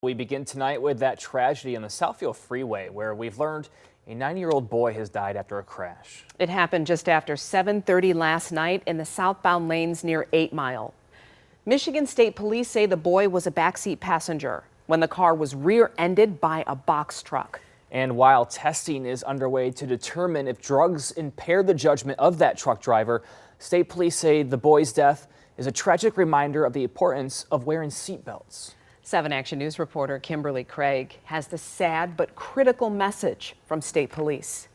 We begin tonight with that tragedy on the Southfield Freeway where we've learned a 9-year-old boy has died after a crash. It happened just after 7:30 last night in the southbound lanes near 8 Mile. Michigan State Police say the boy was a backseat passenger when the car was rear-ended by a box truck. And while testing is underway to determine if drugs impair the judgment of that truck driver, state police say the boy's death is a tragic reminder of the importance of wearing seatbelts. 7 Action News reporter Kimberly Craig has the sad but critical message from state police.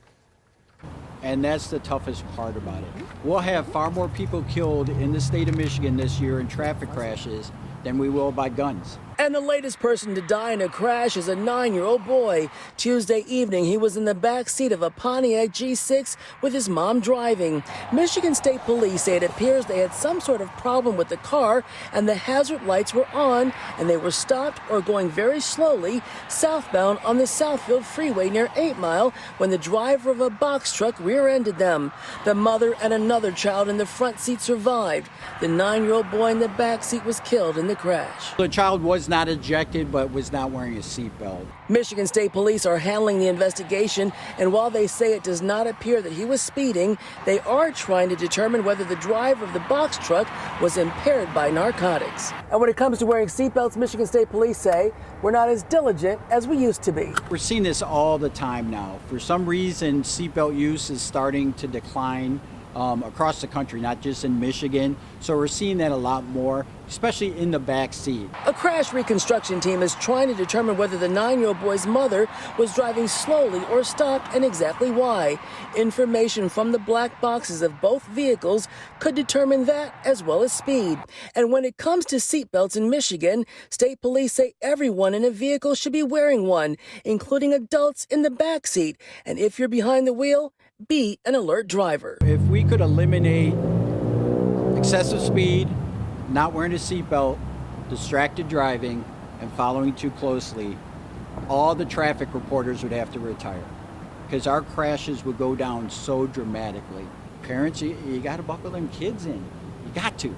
And that's the toughest part about it. We'll have far more people killed in the state of Michigan this year in traffic crashes than we will by guns. And the latest person to die in a crash is a 9-year-old boy. Tuesday evening, he was in the back seat of a Pontiac G6 with his mom driving. Michigan State Police say it appears they had some sort of problem with the car and the hazard lights were on and they were stopped or going very slowly southbound on the Southfield Freeway near 8 Mile when the driver of a box truck rear-ended them. The mother and another child in the front seat survived. The 9-year-old boy in the back seat was killed in the crash. The child was not ejected but was not wearing a seatbelt. Michigan State Police are handling the investigation, and while they say it does not appear that he was speeding, they are trying to determine whether the driver of the box truck was impaired by narcotics. And when it comes to wearing seatbelts, Michigan State Police say we're not as diligent as we used to be. We're seeing this all the time now. For some reason, seatbelt use is starting to decline across the country, not just in Michigan. So we're seeing that a lot more, especially in the back seat. A crash reconstruction team is trying to determine whether the 9-year-old boy's mother was driving slowly or stopped and exactly why. Information from the black boxes of both vehicles could determine that as well as speed. And when it comes to seatbelts in Michigan, state police say everyone in a vehicle should be wearing one, including adults in the back seat. And if you're behind the wheel, be an alert driver. If we could eliminate excessive speed, not wearing a seatbelt, distracted driving, and following too closely, all the traffic reporters would have to retire because our crashes would go down so dramatically. Parents, you got to buckle them kids in. You got to.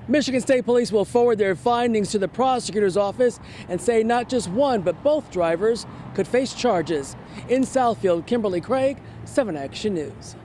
Michigan State Police will forward their findings to the prosecutor's office and say not just one, but both drivers could face charges. In Southfield, Kimberly Craig, 7 Action News.